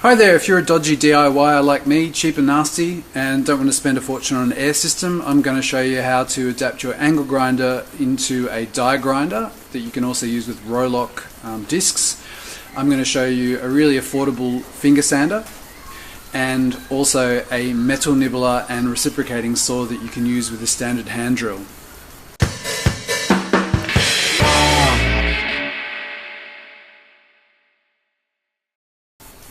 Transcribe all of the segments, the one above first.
Hi there, if you're a dodgy DIYer like me, cheap and nasty, and don't want to spend a fortune on an air system, I'm going to show you how to adapt your angle grinder into a die grinder that you can also use with Roloc discs. I'm going to show you a really affordable finger sander and also a metal nibbler and reciprocating saw that you can use with a standard hand drill.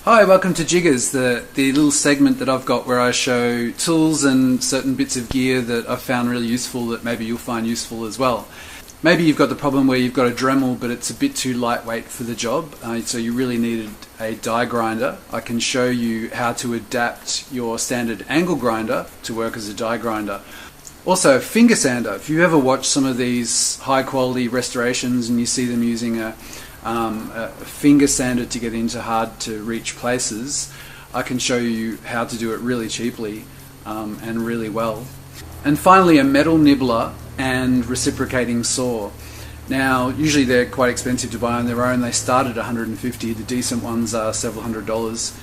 Hi, welcome to Jiggers, the little segment that I've got where I show tools and certain bits of gear that I've found really useful that maybe you'll find useful as well. Maybe you've got the problem where you've got a Dremel but it's a bit too lightweight for the job, so you really needed a die grinder. I can show you how to adapt your standard angle grinder to work as a die grinder. Also, finger sander. If you ever watch some of these high quality restorations and you see them using a finger sander to get into hard to reach places, I can show you how to do it really cheaply and really well. And finally, a metal nibbler and reciprocating saw. Now, usually they're quite expensive to buy on their own. They start at $150. The decent ones are several $100s.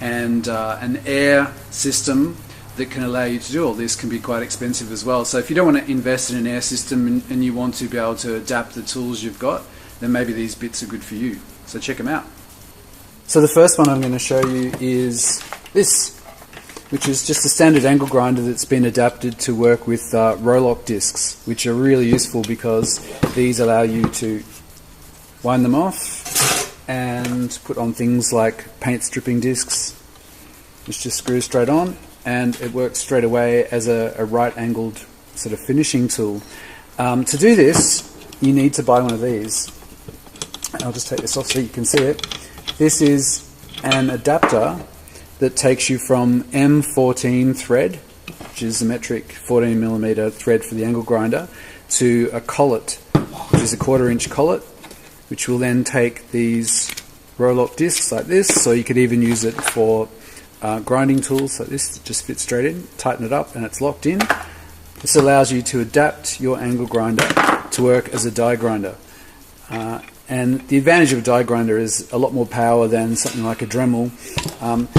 And an air system that can allow you to do all this can be quite expensive as well. So if you don't want to invest in an air system and you want to be able to adapt the tools you've got, then maybe these bits are good for you. So check them out. So the first one I'm going to show you is this, which is just a standard angle grinder that's been adapted to work with Roloc discs, which are really useful because these allow you to wind them off and put on things like paint stripping discs, which just screws straight on, and it works straight away as a right-angled sort of finishing tool. To do this, you need to buy one of these. I'll just take this off so you can see it. This is an adapter that takes you from M14 thread, which is a metric 14mm thread for the angle grinder, to a collet, which is a 1/4 inch collet, which will then take these Roloc discs like this, so you could even use it for grinding tools like this that just fit straight in, tighten it up and it's locked in. This allows you to adapt your angle grinder to work as a die grinder. And the advantage of a die grinder is a lot more power than something like a Dremel.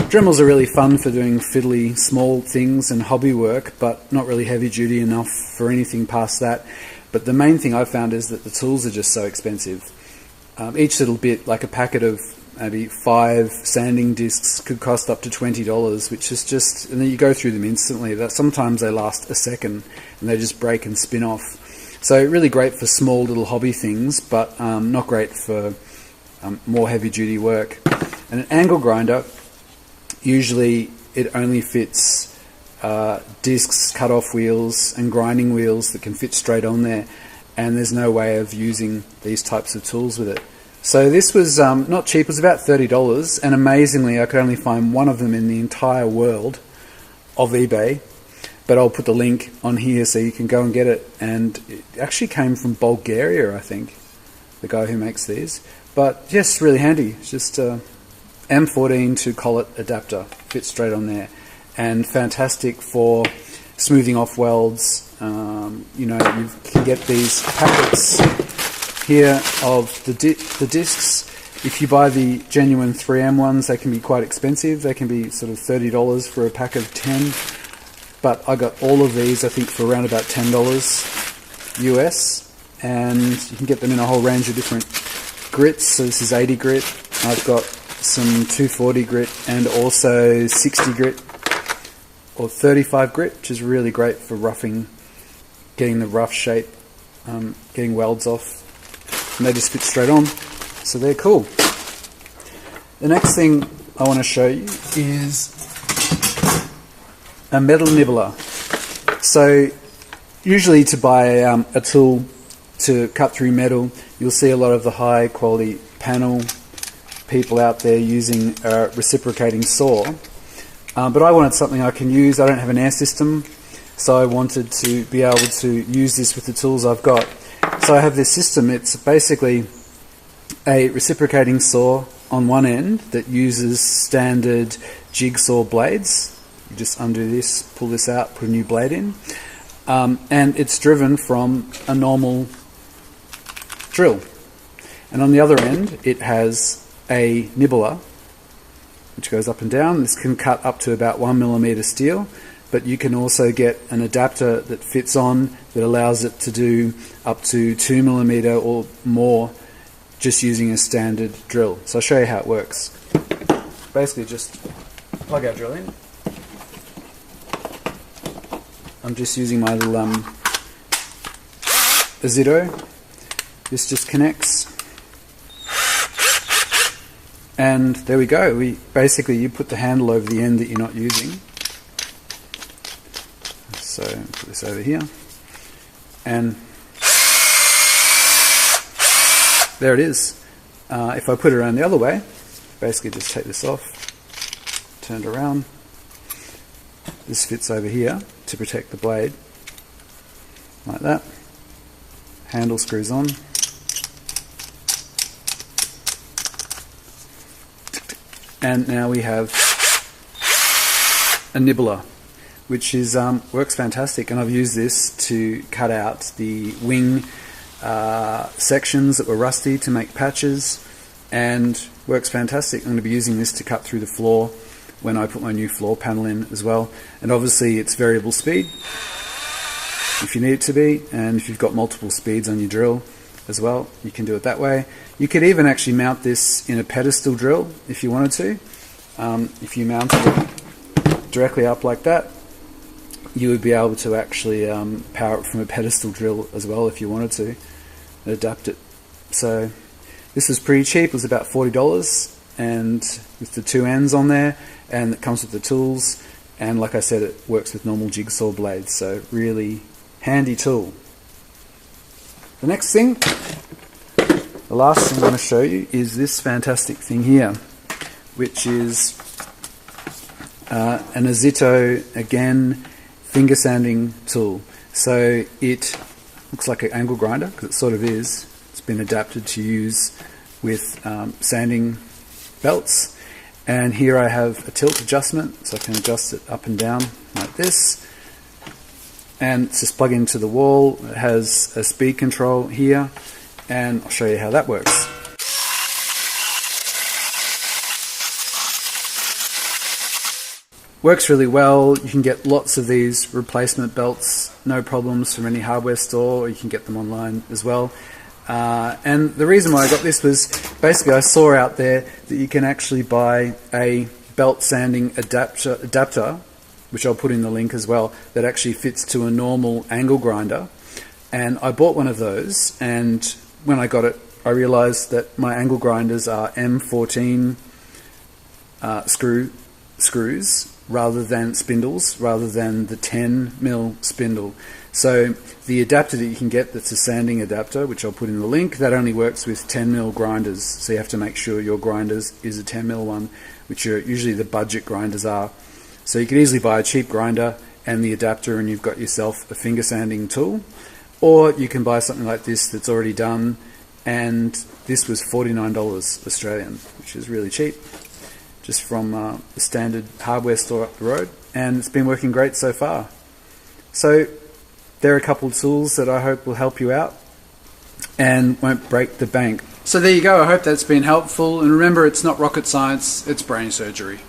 Dremels are really fun for doing fiddly small things and hobby work, but not really heavy duty enough for anything past that. But the main thing I've found is that the tools are just so expensive. Each little bit, like a packet of maybe 5 sanding discs, could cost up to $20, which is just, and then you go through them instantly. Sometimes they last a second and they just break and spin off. So really great for small little hobby things, but not great for more heavy duty work. And an angle grinder, usually it only fits discs, cut-off wheels and grinding wheels that can fit straight on there, and there's no way of using these types of tools with it. So this was not cheap, it was about $30, and amazingly I could only find one of them in the entire world of eBay. But I'll put the link on here so you can go and get it. And it actually came from Bulgaria, I think, the guy who makes these. But yes, really handy. It's just a M14 to collet adapter, fits straight on there, and fantastic for smoothing off welds. You know, you can get these packets here of the discs. If you buy the genuine 3M ones, they can be quite expensive. They can be sort of $30 for a pack of 10. But I got all of these, I think, for around about $10 US, and you can get them in a whole range of different grits. So this is 80 grit, I've got some 240 grit and also 60 grit or 35 grit, which is really great for roughing, getting the rough shape, getting welds off, and they just fit straight on, so they're cool. The next thing I want to show you is a metal nibbler. So usually to buy a tool to cut through metal, you'll see a lot of the high quality panel people out there using a reciprocating saw. But I wanted something I can use. I don't have an air system, so I wanted to be able to use this with the tools I've got. So I have this system. It's basically a reciprocating saw on one end that uses standard jigsaw blades. You just undo this, pull this out, put a new blade in, and it's driven from a normal drill. And on the other end it has a nibbler which goes up and down. This can cut up to about 1mm steel, but you can also get an adapter that fits on that allows it to do up to 2mm or more just using a standard drill. So I'll show you how it works. Basically just plug our drill in. I'm just using my little Azito. This just connects. And there we go. Basically you put the handle over the end that you're not using. So put this over here. And there it is. If I put it around the other way, basically just take this off, turn it around. This fits over here to protect the blade, like that. Handle screws on. And now we have a nibbler, which is works fantastic, and I've used this to cut out the wing sections that were rusty to make patches, and works fantastic. I'm going to be using this to cut through the floor when I put my new floor panel in as well. And obviously it's variable speed if you need it to be, and if you've got multiple speeds on your drill as well, you can do it that way. You could even actually mount this in a pedestal drill if you wanted to. If you mounted it directly up like that, you would be able to actually power it from a pedestal drill as well if you wanted to, and adapt it. So this was pretty cheap. It was about $40, and with the two ends on there, and it comes with the tools, and like I said, it works with normal jigsaw blades, so really handy tool. The next thing, the last thing I'm going to show you is this fantastic thing here, which is an Azito, again, finger sanding tool. So it looks like an angle grinder, because it sort of is. It's been adapted to use with sanding belts. And here I have a tilt adjustment, so I can adjust it up and down like this. And it's just plug into the wall. It has a speed control here, and I'll show you how that works. Works really well. You can get lots of these replacement belts, no problems, from any hardware store, or you can get them online as well. And the reason why I got this was basically I saw out there that you can actually buy a belt sanding adapter, which I'll put in the link as well, that actually fits to a normal angle grinder. And I bought one of those, and when I got it, I realized that my angle grinders are M14 screws rather than spindles, rather than the 10mm spindle. So the adapter that you can get that's a sanding adapter, which I'll put in the link, that only works with 10mm grinders. So you have to make sure your grinders is a 10mm one, which are usually the budget grinders are. So you can easily buy a cheap grinder and the adapter, and you've got yourself a finger sanding tool. Or you can buy something like this that's already done, and this was $49 Australian, which is really cheap, just from the standard hardware store up the road, and it's been working great so far. So there are a couple of tools that I hope will help you out and won't break the bank. So there you go. I hope that's been helpful, and remember, it's not rocket science, it's brain surgery.